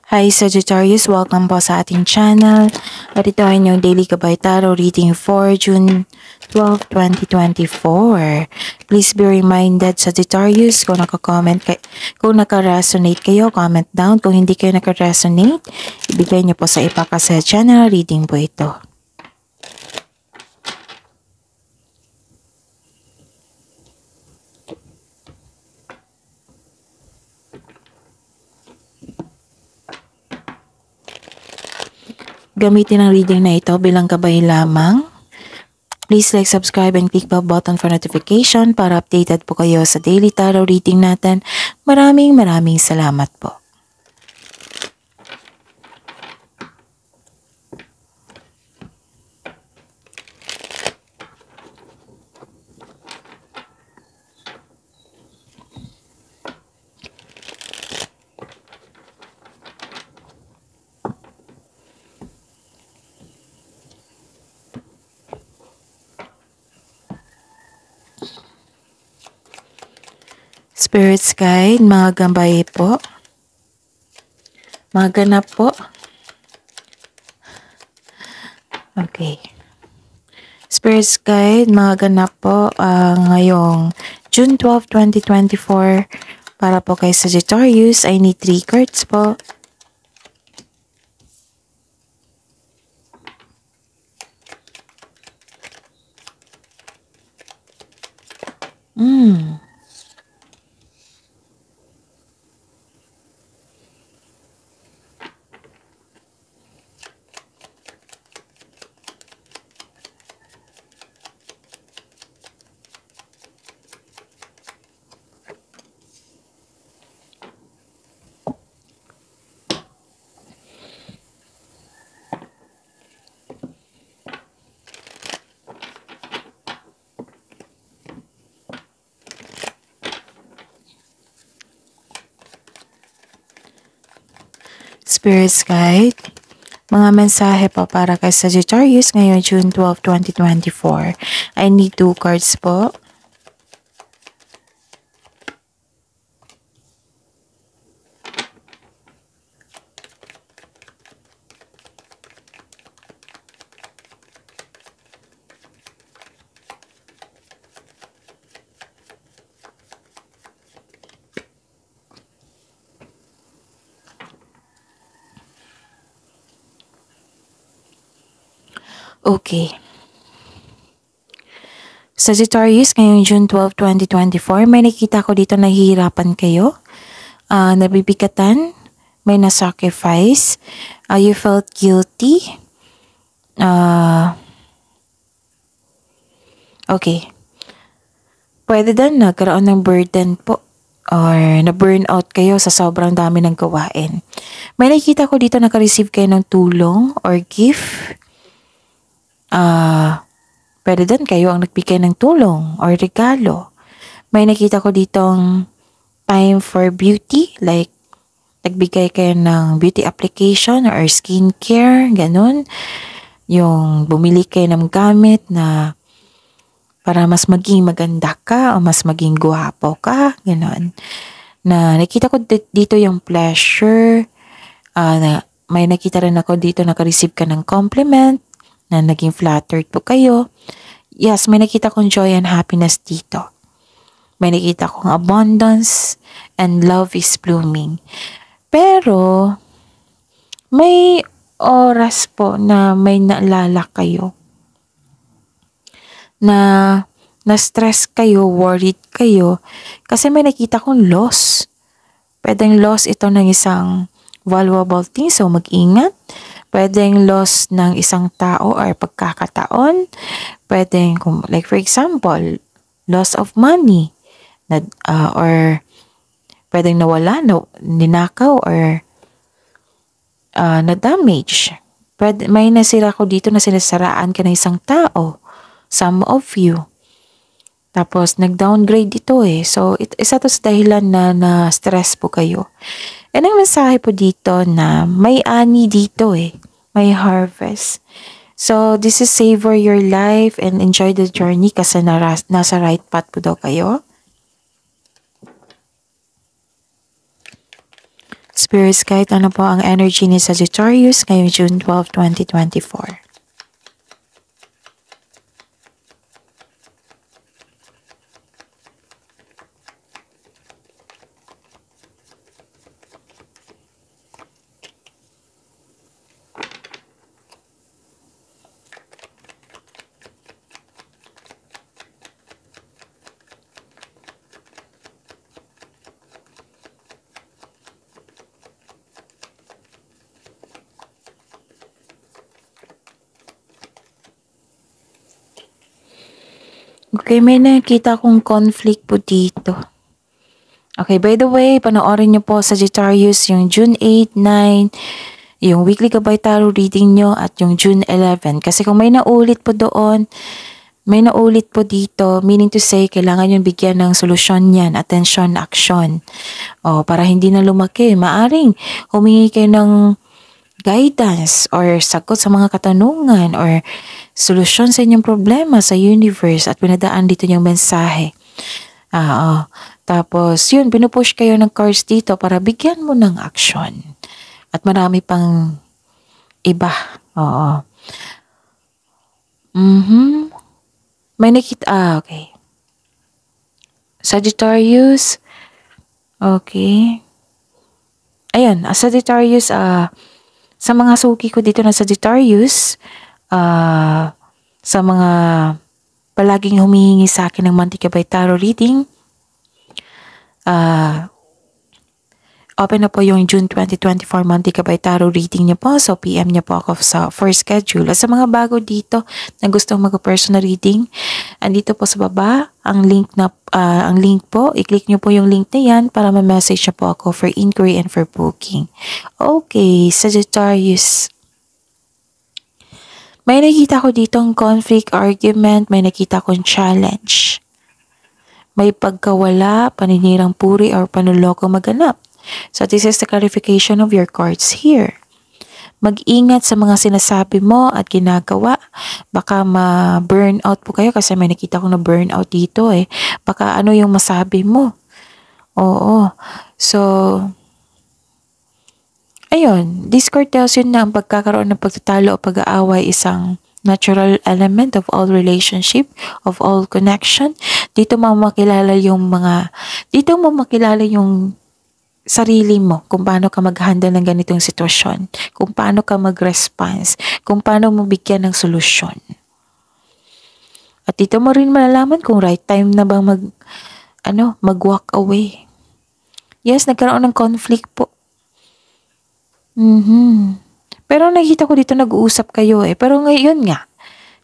Hi Sagittarius, welcome po sa ating channel. At ito ay inyong daily gabay tarot reading for June 12, 2024. Please be reminded Sagittarius, kung naka-resonate kayo, comment down. Kung hindi kayo naka-resonate, ibigay niyo po sa iba kasi channel reading po ito. Gamitin ang reading na ito bilang gabay lamang. Please like, subscribe, and click the button for notification para updated po kayo sa daily tarot reading natin. Maraming salamat po. Spirits guide, mga gabay po. Mga ganap po. Okay. Spirits guide, mga ganap po ngayong June 12, 2024. Para po kay Sagittarius, I need 3 cards po. Spirits guide, mga mensahe po para kay Sagittarius ngayong June 12, 2024. I need 2 cards po. Okay. Sagittarius, ngayong June 12, 2024, may nakita ko dito nahihirapan kayo. Nabibigatan, may na-sacrifice, you felt guilty. Okay. Pwede din nagkaroon ng burden po or na-burn out kayo sa sobrang dami ng gawain. May nakita ko dito naka-receive kayo ng tulong or gift. Pwede din kayo ang nagbigay ng tulong or regalo. May nakita ko ditong time for beauty, like nagbigay kayo ng beauty application or skincare, ganun. Yung bumili kayo ng gamit na para mas maging maganda ka o mas maging guwapo ka, ganun. Na nakita ko dito yung pleasure. May nakita rin ako dito naka-receive ka ng compliment na naging flattered po kayo. Yes, may nakita kong joy and happiness dito. May nakita kong abundance and love is blooming. Pero, may oras po na may naalala kayo. Na stress kayo, worried kayo. Kasi may nakita kong loss. Pwedeng loss ito ng isang valuable thing, so mag-ingat. Pwedeng loss ng isang tao or pagkakataon. Pwedeng, like for example, loss of money. Or pwedeng nawala, ninakaw, or na-damage. May nasira ko dito na sinasaraan ka ng isang tao. Some of you. Tapos, nag-downgrade ito eh. So, isa to sa dahilan na na-stress po kayo. And ang mensahe po dito na may ani dito eh. May harvest. So, this is savor your life and enjoy the journey kasi nasa right path po daw kayo. Spirits, kahit ano po ang energy ni Sagittarius ngayong June 12, 2024. Okay, may nakita akong conflict po dito. Okay, by the way, panoorin niyo po Sagittarius yung June 8, 9, yung weekly gabay tarot reading nyo at yung June 11. Kasi kung may naulit po doon, may naulit po dito, meaning to say, kailangan yung bigyan ng solusyon yan, attention, action. O, para hindi na lumaki, maaring humingi kayo ng guidance or sagot sa mga katanungan or solusyon sa inyong problema sa universe at pinadaan dito yung mensahe. Tapos, yun, pinupush kayo ng cards dito para bigyan mo ng action. At marami pang iba. Oo. May nakita, okay. Sagittarius. Okay. Ayan, Sagittarius, sa mga suki ko dito na Sagittarius, sa mga palaging humihingi sa akin ng Monthly Gabay Tarot reading, open na po yung June 2024 Monthly Gabay Tarot reading niyo po. So, PM niyo po ako for schedule. At sa mga bago dito na gustong mag-personal reading, andito po sa baba, ang link po, i-click niyo po yung link na yan para ma-message niyo po ako for inquiry and for booking. Okay, Sagittarius. May nakita ko ditong conflict, argument, may nakita kong challenge. May pagkawala, paninirang puri, or panuloko maganap. So this is the clarification of your cards here. Mag-ingat sa mga sinasabi mo at ginagawa. Baka ma-burnout po kayo kasi may nakita ko na burnout dito eh. Baka ano yung masabi mo. Oo. So, ayun, this card tells you na ang pagkakaroon ng pagtatalo o pag-aaway isang natural element of all relationship, of all connection. Dito mo makilala yung sarili mo, kung paano ka mag-handle ng ganitong sitwasyon, kung paano ka mag-response, kung paano mo bigyan ng solusyon. At dito mo rin malalaman kung right time na bang mag-walk away. Yes, nagkaroon ng conflict po. Pero nakita ko dito nag-uusap kayo eh. Pero ngayon nga,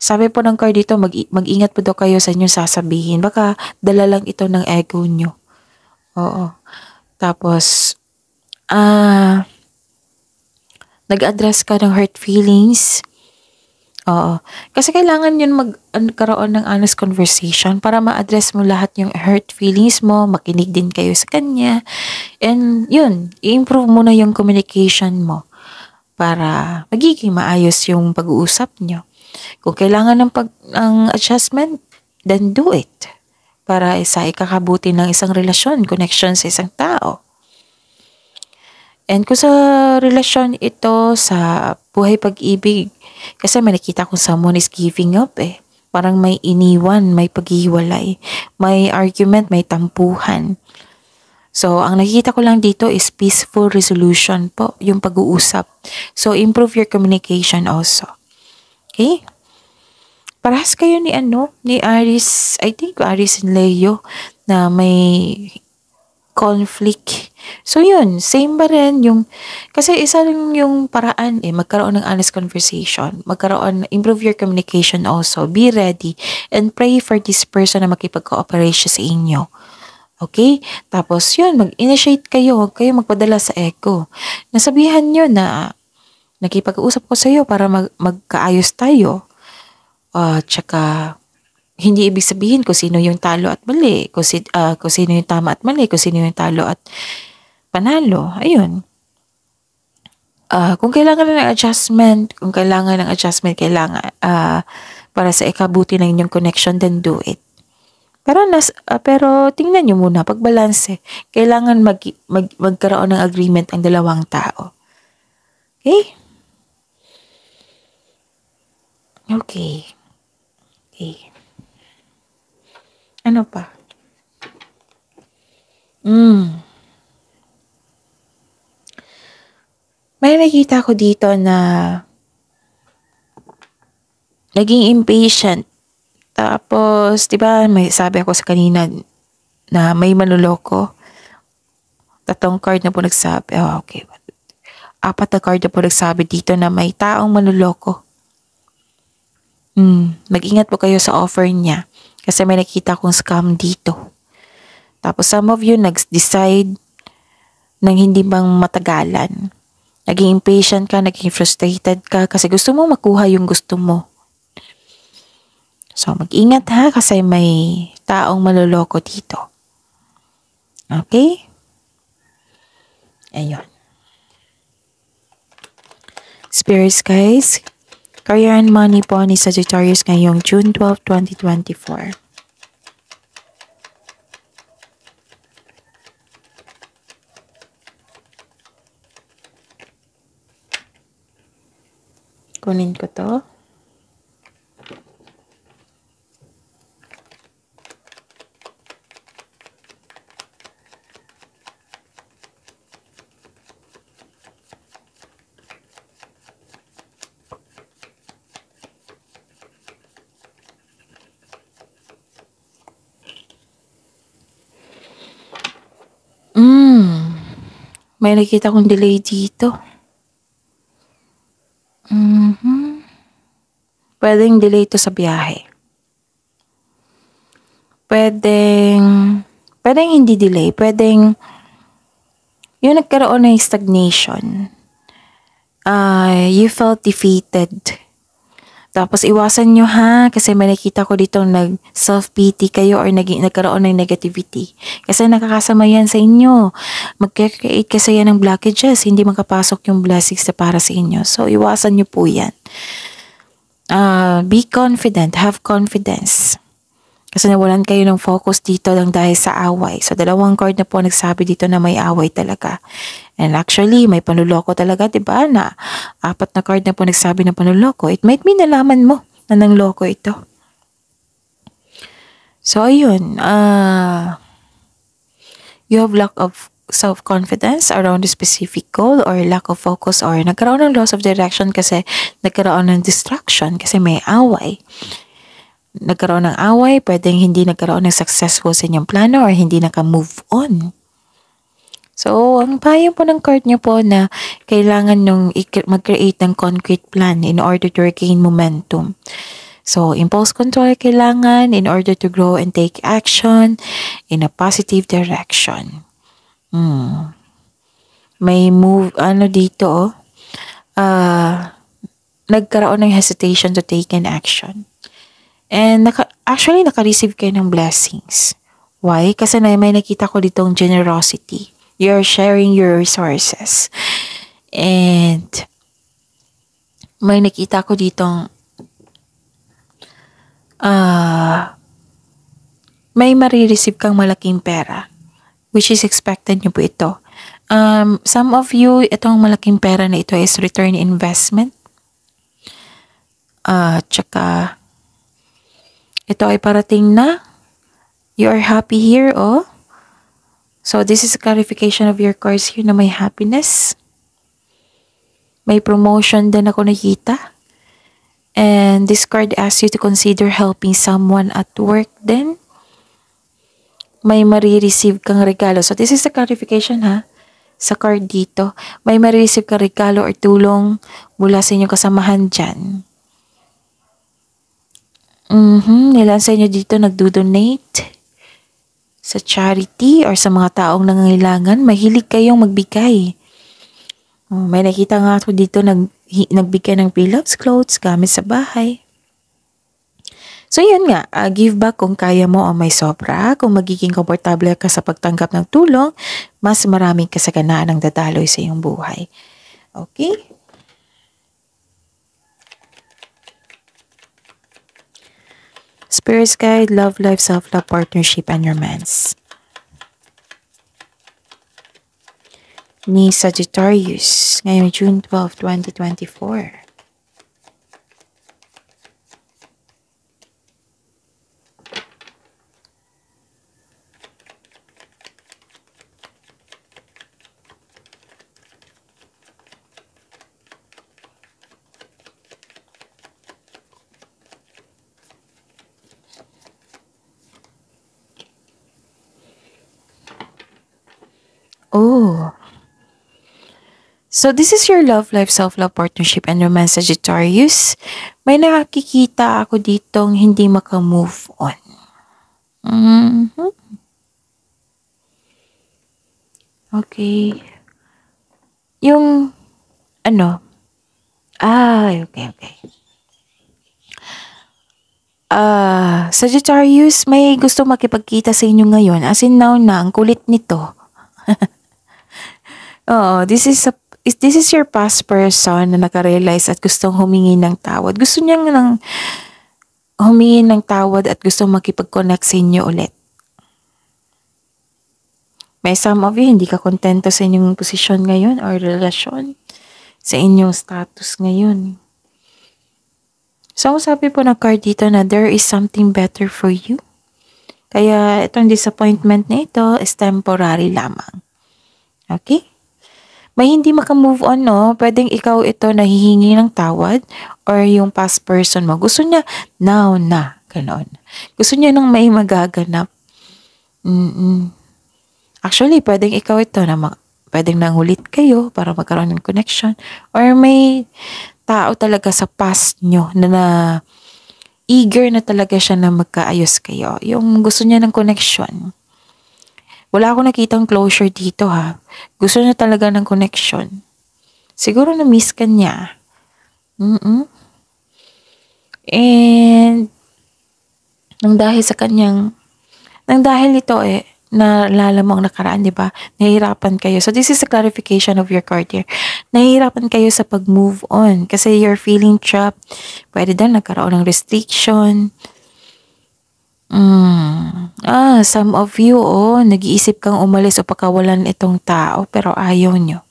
sabi po ng card dito, mag-ingat po daw kayo sa inyong sasabihin. Baka dala lang ito ng ego nyo. Oo. Tapos, nag-address ka ng hurt feelings. Oo. Kasi kailangan yun magkaroon ng honest conversation para ma-address mo lahat yung hurt feelings mo, makinig din kayo sa kanya. And yun, i-improve mo na yung communication mo para magiging maayos yung pag-uusap nyo. Kung kailangan ng adjustment, then do it. Para sa ikakabuti ng isang relasyon, connection sa isang tao. And kung sa relasyon ito, sa buhay pag-ibig, kasi may nakita kong someone is giving up eh. Parang may iniwan, may paghiwalay, may argument, may tampuhan. So, ang nakikita ko lang dito is peaceful resolution po, yung pag-uusap. So, improve your communication also. Okay? Parehas kayo ni Aries, I think Aries and Leo, na may conflict. So yun, same ba rin yung, kasi isa lang yung paraan magkaroon ng honest conversation, improve your communication also, be ready, and pray for this person na makipag-cooperate siya sa inyo. Okay? Tapos yun, mag-initiate kayo, huwag kayo magpadala sa ego. Nasabihan nyo na, nakipag-usap ko sa iyo para magkaayos tayo. Tsaka, hindi ibig sabihin kung sino yung talo at mali, kung sino yung tama at mali, kung sino yung talo at panalo. Ayun. Kung kailangan ng adjustment, kailangan para sa ikabuti ng inyong connection, then do it. Pero tingnan nyo muna, pagbalanse, kailangan magkaroon ng agreement ang dalawang tao. Okay? Okay. Okay. Ano pa? May nakita ko dito na naging impatient. Tapos, di ba, may sabi ako sa kanina na may manloloko. 3 card na po nagsabi. Oh, okay. 4 na card na po nagsabi dito na may taong manloloko. Mag-ingat po kayo sa offer niya. Kasi may nakita kong scam dito. Tapos some of you nag-decide nang hindi bang matagalan. Naging impatient ka, naging frustrated ka kasi gusto mo makuha yung gusto mo. So mag-ingat ha kasi may taong maloloko dito. Okay? Ayun. Spirits guys, career and money po ni Sagittarius ngayong June 12, 2024. Kunin ko to. May nakita kong delay dito. Pwedeng delay to sa biyahe. Pwedeng hindi delay. Pwedeng yung nagkaroon ng stagnation. You felt defeated. Tapos iwasan nyo ha, kasi may nakita ko dito nag-self-pity kayo or nagkaroon ng negativity. Kasi nakakasama yan sa inyo. Mag-create kasi yan ng blockages, hindi makapasok yung blessings na para sa inyo. So iwasan nyo po yan. Be confident, have confidence. Kasi nawalan kayo ng focus dito lang dahil sa away. So 2 card na po nagsabi dito na may away talaga. And actually, may panluloko talaga, diba? Na 4 na card na po nagsabi na panluloko. It might mean nalaman mo na nangloko ito. So ayun, you have lack of self-confidence around a specific goal or lack of focus or nagkaroon ng loss of direction kasi nagkaroon ng distraction kasi may away. Nagkaroon ng away, pwedeng hindi nagkaroon ng successful sa inyong plano or hindi naka-move on. So, ang payo po ng card niyo po na kailangan nung mag-create ng concrete plan in order to regain momentum. So, impulse control kailangan in order to grow and take action in a positive direction. May move, dito, nagkaroon ng hesitation to take an action. And actually, naka-receive kayo ng blessings. Why? Kasi may nakita ko ditong generosity. You're sharing your resources. And may nakita ko ditong may marireceive kang malaking pera. Which is expected nyo po ito. Some of you, itong malaking pera na ito is return investment. Tsaka ito ay parating na. You are happy here, oh. So, this is a clarification of your cards here na may happiness. May promotion din ako nakita. And this card asks you to consider helping someone at work din. May marireceive kang regalo. So, this is the clarification ha. Sa card dito. May marireceive kang regalo or tulong mula sa inyong kasamahan dyan. Ilan sa inyo dito nagdo-donate sa charity or sa mga taong nangangailangan. Mahilig kayong magbigay. May nakita nga ako dito nagbigay ng pre-loved clothes gamit sa bahay. So yun nga, give back kung kaya mo o may sobra. Kung magiging komportable ka sa pagtanggap ng tulong, mas maraming kasaganaan ang dadaloy sa iyong buhay. Okay? Spirit's guide, love life, self-love, partnership, and romance. Ni Sagittarius, ngayong June 12, 2024. Oh. So this is your love life, self-love, partnership, and romance, Sagittarius. May nakikita ako ditong hindi maka-move on. Okay. Yung, okay. Sagittarius, may gusto makipagkita sa inyo ngayon. As in now na, ang kulit nito. Oo, this is your past person na nakarealize at gustong humingi ng tawad. Gusto niyang humingi ng tawad at gustong makipag-connect sa inyo ulit. May some of you, hindi ka kontento sa inyong posisyon ngayon or relasyon, sa inyong status ngayon. So, sabi po ng card dito na there is something better for you. Kaya itong disappointment na ito is temporary lamang. Okay? May hindi maka-move on, no? Pwedeng ikaw ito nahihingi ng tawad or yung past person mo. Gusto niya now na, ganon. Gusto niya nang may magaganap. Actually, pwedeng ikaw ito na pwedeng nangulit kayo para magkaroon ng connection or may tao talaga sa past nyo na eager na talaga siya na magkaayos kayo. Yung gusto niya ng connection. Wala akong nakitang closure dito ha. Gusto niya talaga ng connection. Siguro na-miss ka niya. And nang dahil ito naalala mo ang nakaraan, di ba? Nahihirapan kayo. So this is a clarification of your card here. Nahihirapan kayo sa pag-move on kasi you're feeling trapped. Pwede din nagkaroon ng restriction. Some of you, nag-iisip kang umalis o pakawalan itong tao pero ayaw nyo.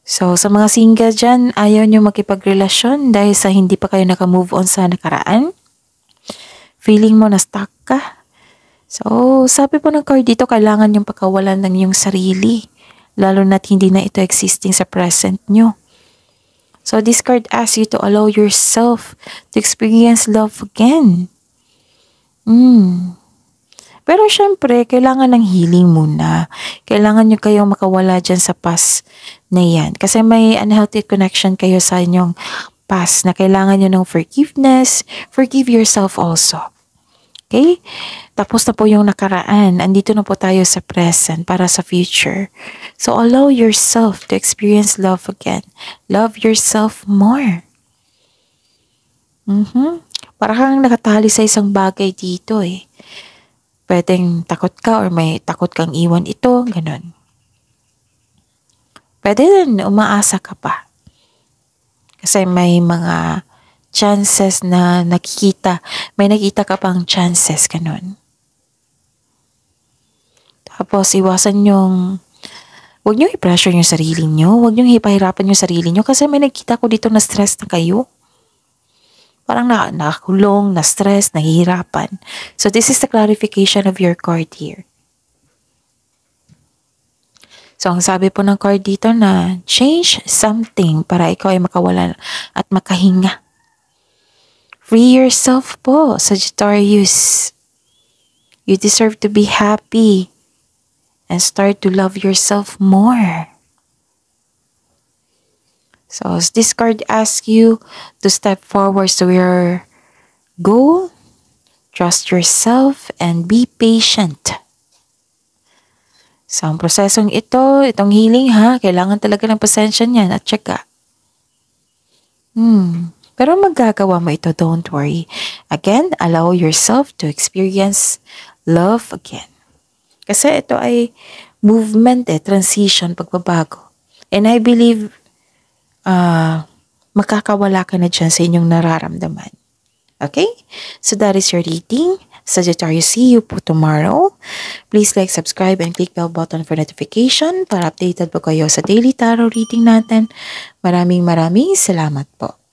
So, sa mga single dyan, ayaw nyo makipagrelasyon dahil sa hindi pa kayo naka-move on sa nakaraan. Feeling mo na stuck ka. So, sabi po ng card dito, kailangan yung pakawalan ng iyong sarili. Lalo na't hindi na ito existing sa present nyo. So, this card asks you to allow yourself to experience love again. Pero syempre, kailangan ng healing muna. Kailangan nyo kayong makawala dyan sa past na yan. Kasi may unhealthy connection kayo sa inyong past na kailangan nyo ng forgiveness. Forgive yourself also. Okay? Tapos na po yung nakaraan. Andito na po tayo sa present para sa future. So, allow yourself to experience love again. Love yourself more. Para kang nakatali sa isang bagay dito Pwedeng takot ka or may takot kang iwan ito, ganun. Pwede din umaasa ka pa. Kasi may mga chances na may nakita ka pang chances, ganun. Tapos iwasan huwag nyo i-pressure yung sarili nyo, huwag nyo hipahirapan yung sarili nyo kasi may nakita ko dito na stress na kayo. Parang nakakulong, na-stress, nahihirapan. So, this is the clarification of your card here. So, ang sabi po ng card dito na change something para ikaw ay makawala at makahinga. Free yourself po, Sagittarius. You deserve to be happy and start to love yourself more. So, this card asks you to step forward to your goal, trust yourself, and be patient. So, ang prosesong itong healing kailangan talaga ng pasensya niyan at tsaka. Pero magagawa mo ito, don't worry. Again, allow yourself to experience love again. Kasi ito ay movement transition, pagbabago. And I believe makakawala ka na dyan sa inyong nararamdaman. Okay? So that is your reading. Sagittarius, see you po tomorrow. Please like, subscribe, and click bell button for notification para updated po kayo sa daily tarot reading natin. Maraming salamat po.